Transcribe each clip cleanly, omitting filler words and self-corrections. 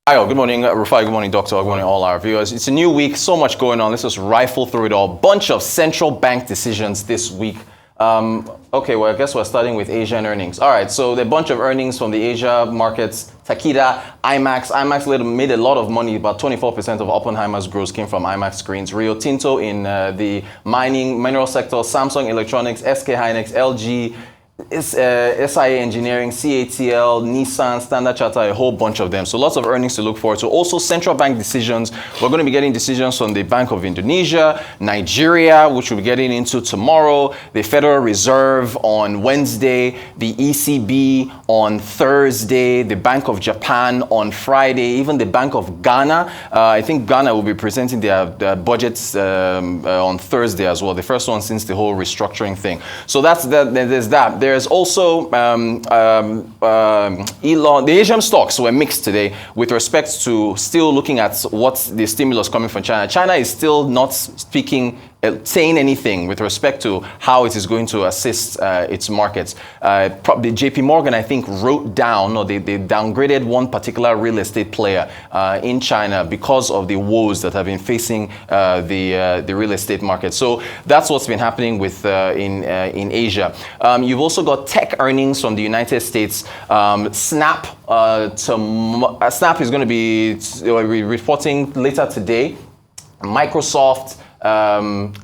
Hi, good morning, Rufai. Good morning, Doctor. Good morning, all our viewers. It's a new week, so much going on. Let's just rifle through it all. Bunch of central bank decisions this week. Okay, well, I guess we're starting with Asian earnings. All right, so the bunch of earnings from the Asia markets, Takeda, IMAX. IMAX made a lot of money. About 24% of Oppenheimer's gross came from IMAX screens. Rio Tinto in the mineral sector, Samsung Electronics, SK Hynix, LG, SIA Engineering, CATL, Nissan, Standard Chartered, a whole bunch of them. So lots of earnings to look forward to. Also central bank decisions. We're going to be getting decisions from the Bank of Indonesia, Nigeria, which we'll be getting into tomorrow, the Federal Reserve on Wednesday, the ECB on Thursday, the Bank of Japan on Friday, even the Bank of Ghana. I think Ghana will be presenting their budgets on Thursday as well, the first one since the whole restructuring thing. So there's that. There's also Elon. The Asian stocks were mixed today with respect to still looking at what's the stimulus coming from China. China is still not saying anything with respect to how it is going to assist its markets. The JP Morgan, I think, wrote down, or they downgraded one particular real estate player in China because of the woes that have been facing the real estate market. So that's what's been happening with in Asia. You've also got tech earnings from the United States. Snap is going to be reporting later today. Microsoft, and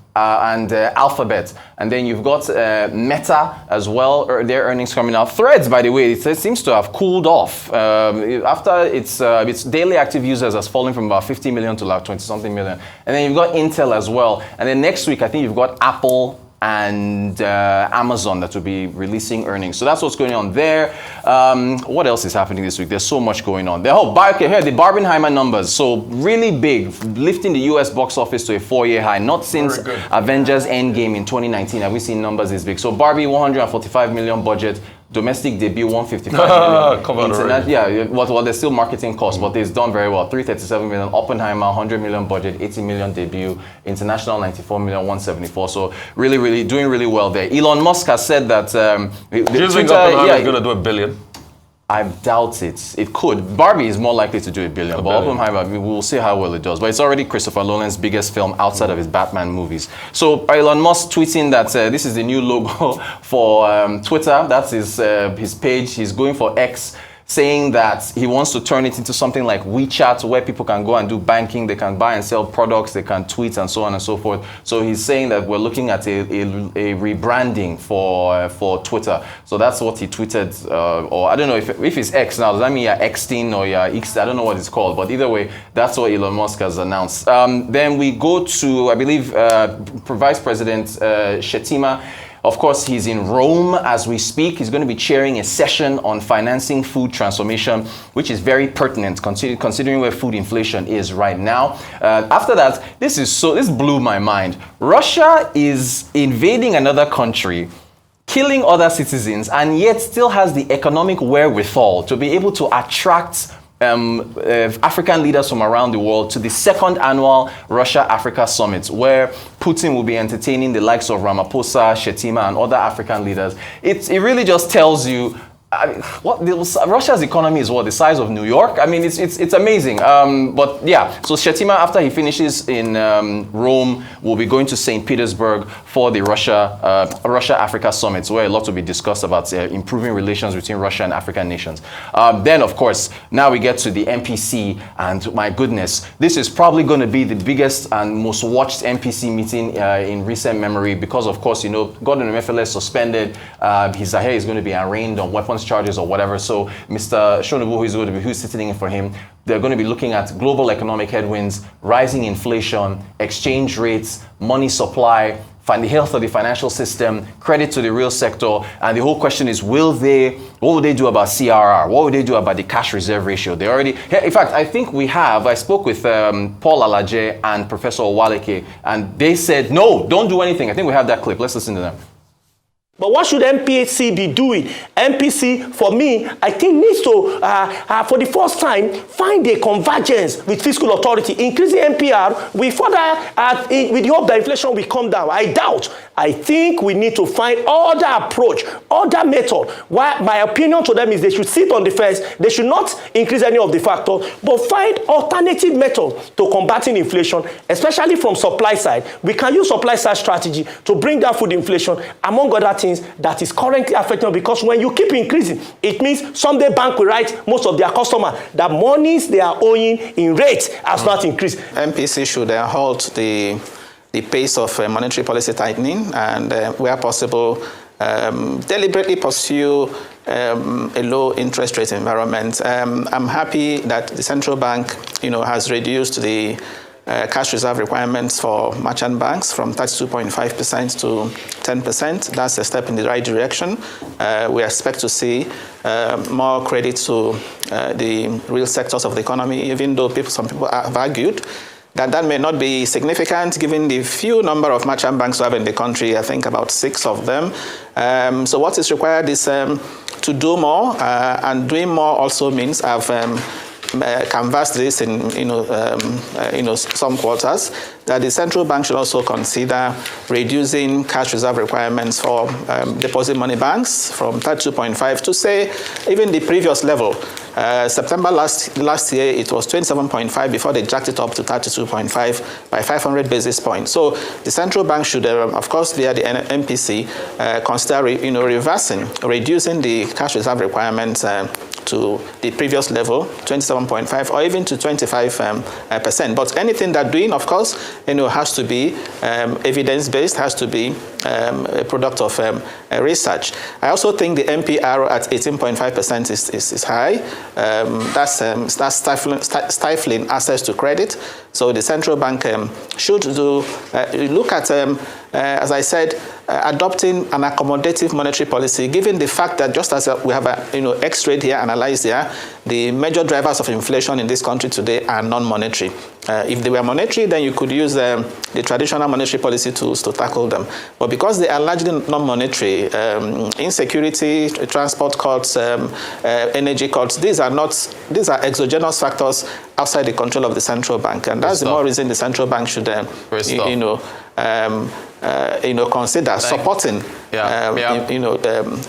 Alphabet, and then you've got Meta as well. Their earnings coming out. Threads, by the way, it seems to have cooled off after its daily active users has fallen from about 50 million to like 20-something million. And then you've got Intel as well. And then next week, I think you've got Apple and Amazon that will be releasing earnings. So that's what's going on there. What else is happening this week? There's so much going on. Here, the Barbenheimer numbers. So really big, lifting the US box office to a 4-year high. Not since Avengers Endgame in 2019 have we seen numbers this big. So Barbie, 145 million budget. Domestic debut, 155 million. Well, there's still marketing costs, but it's done very well. 337 million. Oppenheimer, 100 million budget, 80 million debut. International, 94 million, 174. So really doing really well there. Elon Musk has said that do you think Oppenheimer is going to do $1 billion? I doubt it. It could. Barbie is more likely to do $1 billion, but Oppenheimer, we will see how well it does. But it's already Christopher Nolan's biggest film outside of his Batman movies. So Elon Musk tweeting that this is the new logo for Twitter. That's his page. He's going for X, saying that he wants to turn it into something like WeChat, where people can go and do banking, they can buy and sell products, they can tweet and so on and so forth. So he's saying that we're looking at a rebranding for Twitter. So that's what he tweeted, or I don't know if it's X now. Does that mean you're Xing or you're X? I don't know what it's called, but either way, that's what Elon Musk has announced. Then we go to, I believe, Vice President Shettima. Of course, he's in Rome as we speak. He's going to be chairing a session on financing food transformation, which is very pertinent considering where food inflation is right now. After that, this blew my mind. Russia is invading another country, killing other citizens, and yet still has the economic wherewithal to be able to attract African leaders from around the world to the second annual Russia-Africa Summit, where Putin will be entertaining the likes of Ramaphosa, Shettima, and other African leaders. It really just tells you Russia's economy is the size of New York. I mean, it's amazing. But yeah, so Shettima, after he finishes in Rome, will be going to St. Petersburg for the Russia-Africa Summit, where a lot will be discussed about improving relations between Russia and African nations. Then, of course, now we get to the MPC, and my goodness, this is probably going to be the biggest and most watched MPC meeting in recent memory because, of course, Gordon Emefiele is suspended. His hair is going to be arraigned on weapons charges or whatever. So Mr. Shonubu, who's sitting in for him, they're going to be looking at global economic headwinds, rising inflation, exchange rates, money supply, the health of the financial system, credit to the real sector, and the whole question is, what will they do about CRR? What will they do about the cash reserve ratio? In fact, I think I spoke with Paul Alaje and Professor Owaleke, and they said, no, don't do anything. I think we have that clip. Let's listen to them. But what should MPC be doing? MPC, for me, I think needs to, for the first time, find a convergence with fiscal authority, increasing MPR with the hope that inflation will come down. I doubt. I think we need to find other approach, other method. Why my opinion to them is they should sit on the fence. They should not increase any of the factors, but find alternative methods to combating inflation, especially from supply side. We can use supply side strategy to bring down food inflation, among other things that is currently affecting, because when you keep increasing, it means someday bank will write most of their customers that monies they are owing in rates has not increased. MPC should halt the pace of monetary policy tightening and, where possible, deliberately pursue a low interest rate environment. I'm happy that the central bank, has reduced the cash reserve requirements for merchant banks from 32.5% to 10%. That's a step in the right direction. We expect to see more credit to the real sectors of the economy, even though some people have argued that may not be significant given the few number of merchant banks we have in the country, I think about 6 of them. So what is required is to do more, and doing more also means I've canvassed this in some quarters, that the central bank should also consider reducing cash reserve requirements for deposit money banks from 32.5 to, say, even the previous level. September last year, it was 27.5 before they jacked it up to 32.5 by 500 basis points. So the central bank should, of course, via the MPC, consider reducing the cash reserve requirements to the previous level, 27.5, or even to 25%. But anything they're doing, of course, has to be evidence-based, has to be a product of research. I also think the MPR at 18.5% is high. That's stifling access to credit. So the central bank should look at, as I said, adopting an accommodative monetary policy, given the fact that just as we have X-rate here analyzed here, the major drivers of inflation in this country today are non-monetary. If they were monetary, then you could use the traditional monetary policy tools to tackle them. But because they are largely non-monetary, insecurity, transport costs, energy costs, these are exogenous factors outside the control of the central bank, and that's the more reason the central bank should, consider supporting,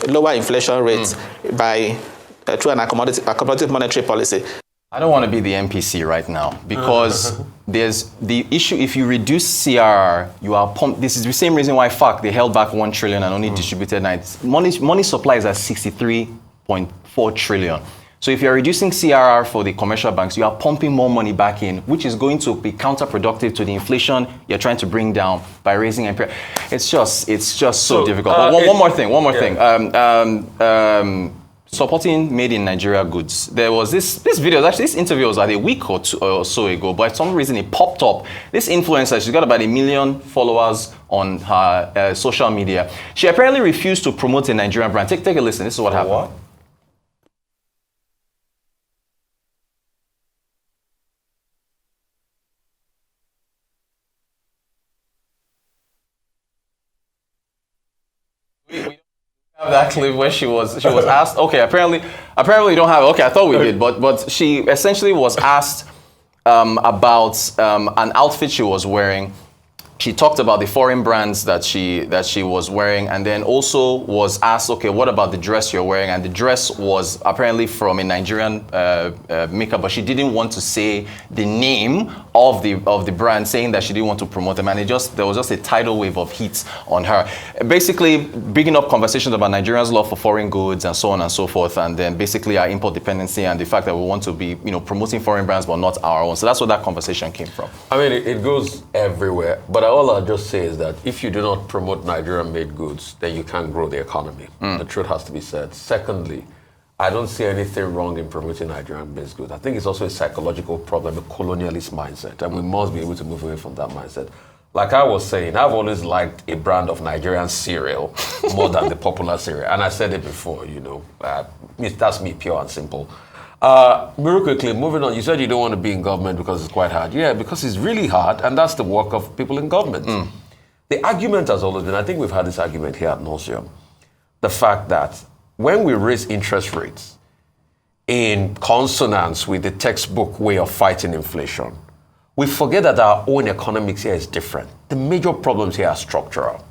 lower inflation rates by through an accommodative monetary policy. I don't want to be the MPC right now, because there's the issue. If you reduce CRR, you are pumped. This is the same reason why they held back 1 trillion and only distributed 9. Money supply is at 63.4 trillion. So if you're reducing CRR for the commercial banks, you are pumping more money back in, which is going to be counterproductive to the inflation you're trying to bring down by raising MPR. It's just so difficult. One more thing. Supporting made in Nigeria goods. There was this video, actually this interview was like a week or so ago, but for some reason it popped up. This influencer, she's got about 1 million followers on her social media. She apparently refused to promote a Nigerian brand. Take a listen, this is what happened. What? That clip where she was asked. Okay, apparently you don't have it. Okay, I thought we did, but she essentially was asked about an outfit she was wearing. She talked about the foreign brands that she was wearing, and then also was asked, okay, what about the dress you're wearing? And the dress was apparently from a Nigerian maker, but she didn't want to say the name of the brand, saying that she didn't want to promote them, and there was just a tidal wave of heat on her, basically bringing up conversations about Nigerians' love for foreign goods and so on and so forth, and then basically our import dependency and the fact that we want to be promoting foreign brands but not our own. So that's where that conversation came from. I mean, it goes everywhere, but all I'll just say is that if you do not promote Nigerian-made goods, then you can't grow the economy. The truth has to be said. Secondly, I don't see anything wrong in promoting Nigerian-based goods. I think it's also a psychological problem, a colonialist mindset, and we must be able to move away from that mindset. Like I was saying, I've always liked a brand of Nigerian cereal more than the popular cereal, and I said it before, that's me, pure and simple. Very quickly, moving on, you said you don't want to be in government because it's quite hard. Yeah, because it's really hard, and that's the work of people in government. The argument has always been, I think we've had this argument here at nauseam, the fact that when we raise interest rates in consonance with the textbook way of fighting inflation, we forget that our own economics here is different. The major problems here are structural.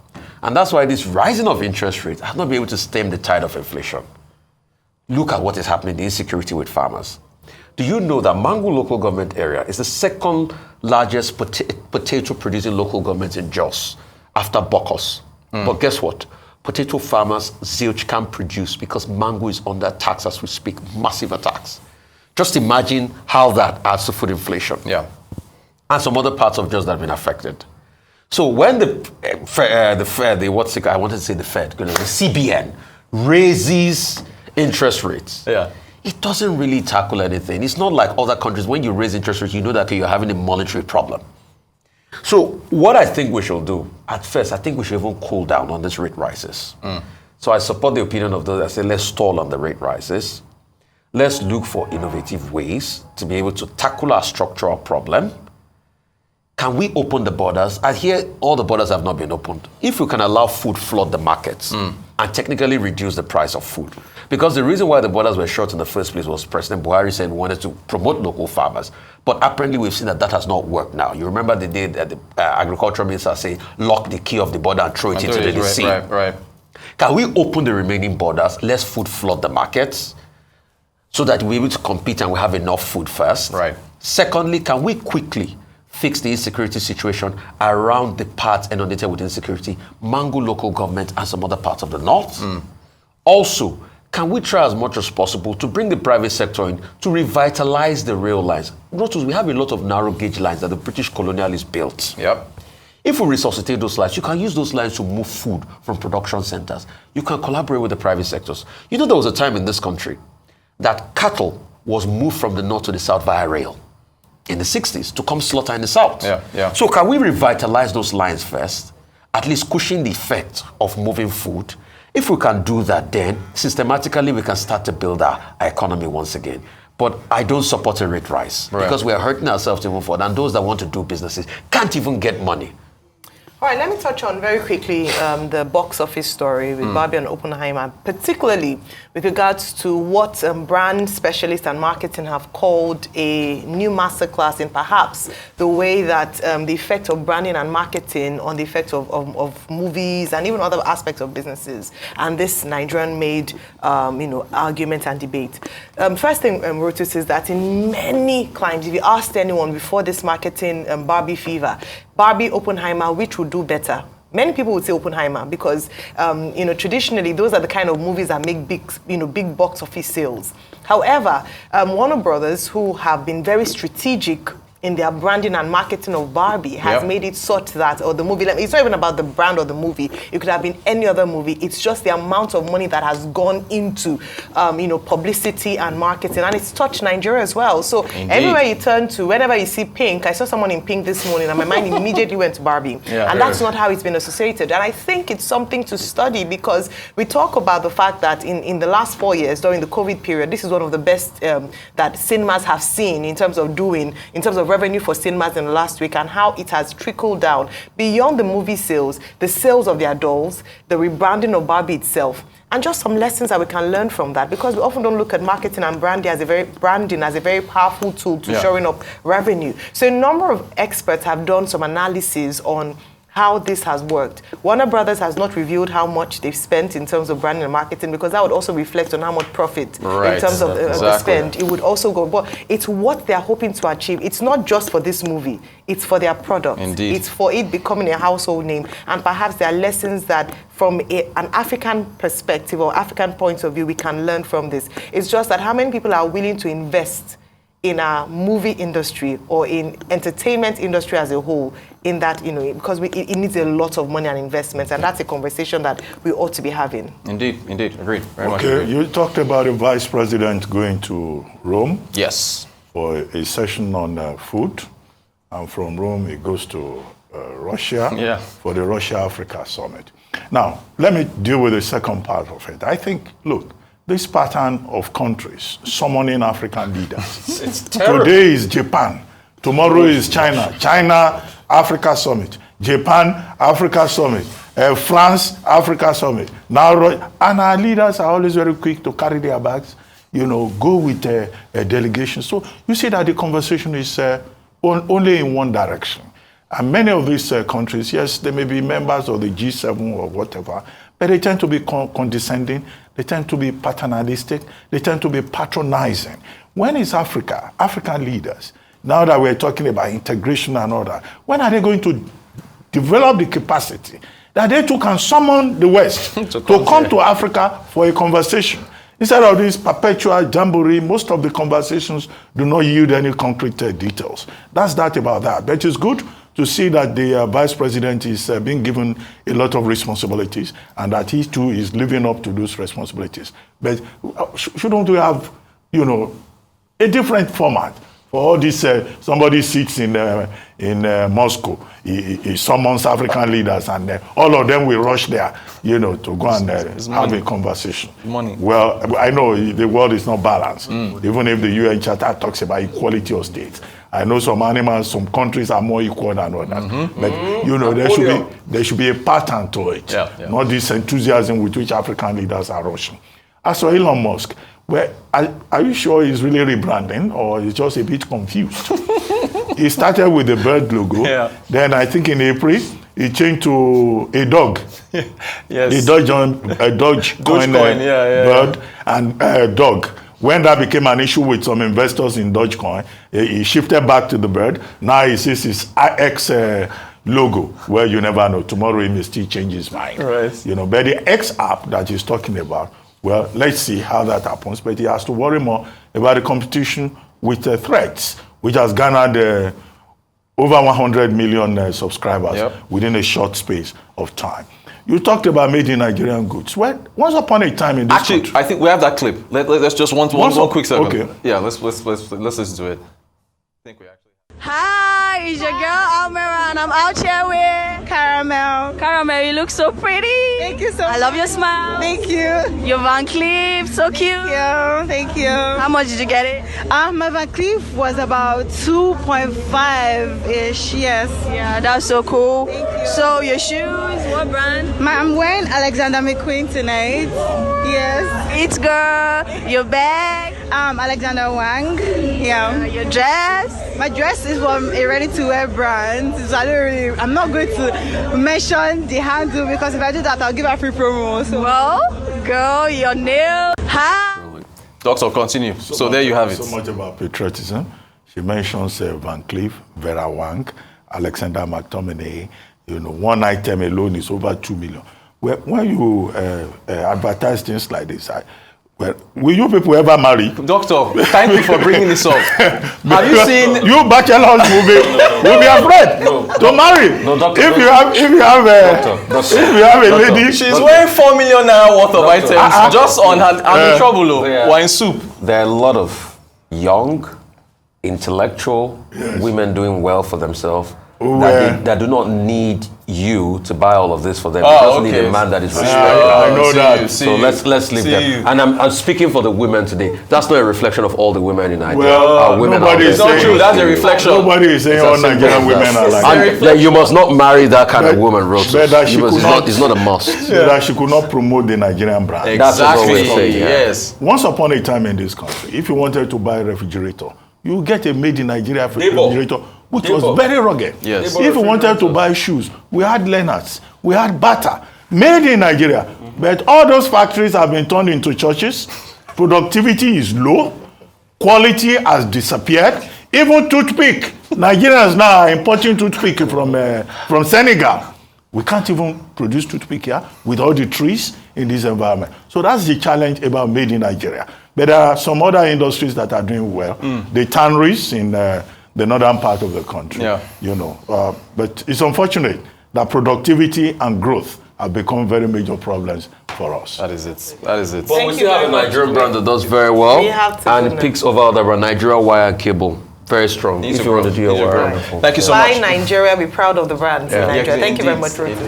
And that's why this rising of interest rates has not been able to stem the tide of inflation. Look at what is happening, the insecurity with farmers. Do you know that Mangu local government area is the second largest potato producing local government in Jos after Bokos? But guess what? Potato farmers, zilch, can't produce because Mangu is under tax as we speak, massive attacks. Just imagine how that adds to food inflation. Yeah. And some other parts of Jos that have been affected. So when the CBN raises interest rates, it doesn't really tackle anything. It's not like other countries. When you raise interest rates, you know that you're having a monetary problem. So what I think we should do, at first, I think we should even cool down on these rate rises. So I support the opinion of those that say, let's stall on the rate rises. Let's look for innovative ways to be able to tackle our structural problem. Can we open the borders? I hear all the borders have not been opened. If we can allow food flood the markets and technically reduce the price of food. Because the reason why the borders were shut in the first place was President Buhari said he wanted to promote local farmers. But apparently we've seen that has not worked now. You remember the day that the agricultural minister said, lock the key of the border and throw it into the sea. Right. Can we open the remaining borders, let food flood the markets so that we're able to compete and we have enough food first? Right. Secondly, can we quickly fix the insecurity situation around the parts inundated with insecurity, Mangu local government and some other parts of the north? Also, can we try as much as possible to bring the private sector in to revitalize the rail lines? Notice we have a lot of narrow gauge lines that the British colonialists built. Yep. If we resuscitate those lines, you can use those lines to move food from production centers. You can collaborate with the private sectors. You know, there was a time in this country that cattle was moved from the north to the south via rail in the 60s to come slaughter in the south. Yeah. So can we revitalize those lines first, at least cushion the effect of moving food? If we can do that, then systematically we can start to build our economy once again. But I don't support a rate rise because we are hurting ourselves to move forward. And those that want to do businesses can't even get money. All right, let me touch on very quickly the box office story with Barbie and Oppenheimer, particularly with regards to what brand specialists and marketing have called a new masterclass in perhaps the way that the effect of branding and marketing on the effect of movies and even other aspects of businesses, and this Nigerian-made argument and debate. First thing, Rotus, is that in many climes, if you asked anyone before this marketing Barbie fever, Barbie, Oppenheimer, which would do better? Many people would say Oppenheimer because, traditionally those are the kind of movies that make big box office sales. However, Warner Brothers, who have been very strategic in their branding and marketing of Barbie, has made it such that, or the movie, it's not even about the brand of the movie. It could have been any other movie. It's just the amount of money that has gone into, publicity and marketing, and it's touched Nigeria as well. So everywhere you turn to, whenever you see pink, I saw someone in pink this morning, and my mind immediately went to Barbie. And that's not how it's been associated. And I think it's something to study because we talk about the fact that in the last 4 years, during the COVID period, this is one of the best that cinemas have seen in terms of revenue for cinemas in the last week, and how it has trickled down beyond the movie sales, the sales of their dolls, the rebranding of Barbie itself, and just some lessons that we can learn from that, because we often don't look at marketing and branding as a very powerful tool to showing up revenue. So a number of experts have done some analysis on how this has worked. Warner Brothers has not revealed how much they've spent in terms of branding and marketing, because that would also reflect on how much profit in terms of the spend. It would also go, but it's what they're hoping to achieve. It's not just for this movie, it's for their product. Indeed. It's for it becoming a household name. And perhaps there are lessons that from an African perspective or African point of view, we can learn from this. It's just that how many people are willing to invest in our movie industry or in entertainment industry as a whole, in that, because it needs a lot of money and investments, and that's a conversation that we ought to be having. Indeed, agreed. Very much Okay, agreed. you talked about the vice president going to Rome Yes. for a session on food, and from Rome he goes to Russia for the Russia-Africa summit. Now, let me deal with the second part of it. I think, look, this pattern of countries summoning African leaders. It's terrible. Today is Japan. Tomorrow is China. China, Africa Summit. Japan, Africa Summit. France, Africa Summit. Now, and our leaders are always very quick to carry their bags, go with a delegation. So you see that the conversation is only in one direction. And many of these countries, yes, they may be members of the G7 or whatever, but they tend to be condescending, they tend to be paternalistic, they tend to be patronizing. When is Africa, African leaders, now that we're talking about integration and all that, when are they going to develop the capacity that they too can summon the West to come to Africa for a conversation? Instead of this perpetual jamboree, most of the conversations do not yield any concrete details. That's that about that. But it's good to see that the vice president is being given a lot of responsibilities and that he too is living up to those responsibilities. But shouldn't we have, a different format for all this? Somebody sits in Moscow, he summons African leaders, and all of them will rush there, to go and have a conversation. Money. Well, I know the world is not balanced, even if the UN Charter talks about equality of states. I know some animals, some countries are more equal than others. But, there should be a pattern to it, not this enthusiasm with which African leaders are rushing. As for Elon Musk, are you sure he's really rebranding, or he's just a bit confused? He started with the bird logo. Then I think in April, he changed to a dog. Yes. A Dogecoin bird and dog. When that became an issue with some investors in Dogecoin, he shifted back to the bird. Now he sees his X logo. Well, you never know. Tomorrow he may still change his mind. Right. But the X app that he's talking about, well, let's see how that happens. But he has to worry more about the competition with Threads, which has garnered over 100 million subscribers within a short space of time. You talked about made in Nigerian goods. Well, once upon a time in this country, I think we have that clip. Let's just one quick second. Okay. Yeah, let's listen to it. I think we actually. Hi, it's your girl Almira, and I'm out here with Caramel. Caramel, you look so pretty. Thank you so much. I love your smile. Thank you. Your Van Cleef, so cute. Thank you. How much did you get it? My Van Cleef was about 2.5-ish, yes. Yeah, that's so cool. Thank you. So your shoes, what brand? I'm wearing Alexander McQueen tonight. Yes. It's girl. Your bag. Alexander Wang. Yeah. Your dress. My dress is from a ready-to-wear brand. So I'm not going to mention the handle because if I do that, I'll give a free promo. So. Well, girl, your nail. Hi. Doctor, continue. So there you have it. So much about patriotism. She mentions Van Cleef, Vera Wang, Alexander McTominay. One item alone is over 2 million. When you advertise things like this, will you people ever marry? Doctor, thank you for bringing this up. Have you seen? You bachelors will be afraid to marry. No, doctor, if you have a lady, She's wearing 4 million naira worth of items just on her. I'm in trouble. We're in soup. There are a lot of young, intellectual women doing well for themselves that do not need you to buy all of this for them. They just need a man that is respected. I know that. So let's leave them. And I'm speaking for the women today. That's not a reflection of all the women in Nigeria. Well, Nobody is not true. That's a reflection. Nobody is saying all Nigerian women are like that. You must not marry that kind of woman, Rose. It's not a must. That she could not promote the Nigerian brand. Exactly. Yes. Once upon a time in this country, if you wanted to buy a refrigerator, you get a made in Nigeria refrigerator, which was very rugged. Yes. If you wanted to buy shoes, we had Leonard's, we had Bata, made in Nigeria. But all those factories have been turned into churches. Productivity is low. Quality has disappeared. Even toothpick. Nigerians now are importing toothpick from Senegal. We can't even produce toothpick here with all the trees in this environment. So that's the challenge about made in Nigeria. But there are some other industries that are doing well. The tanneries in the northern part of the country. But it's unfortunate that productivity and growth have become very major problems for us. That is it. But we still have a Nigerian brand that does very well, and it picks over other brand, Nigeria Wire and Cable. Very strong. If you want to do your wire. Thank you so much. Buy Nigeria, be proud of the brands in Nigeria. Thank you very much, Ruth.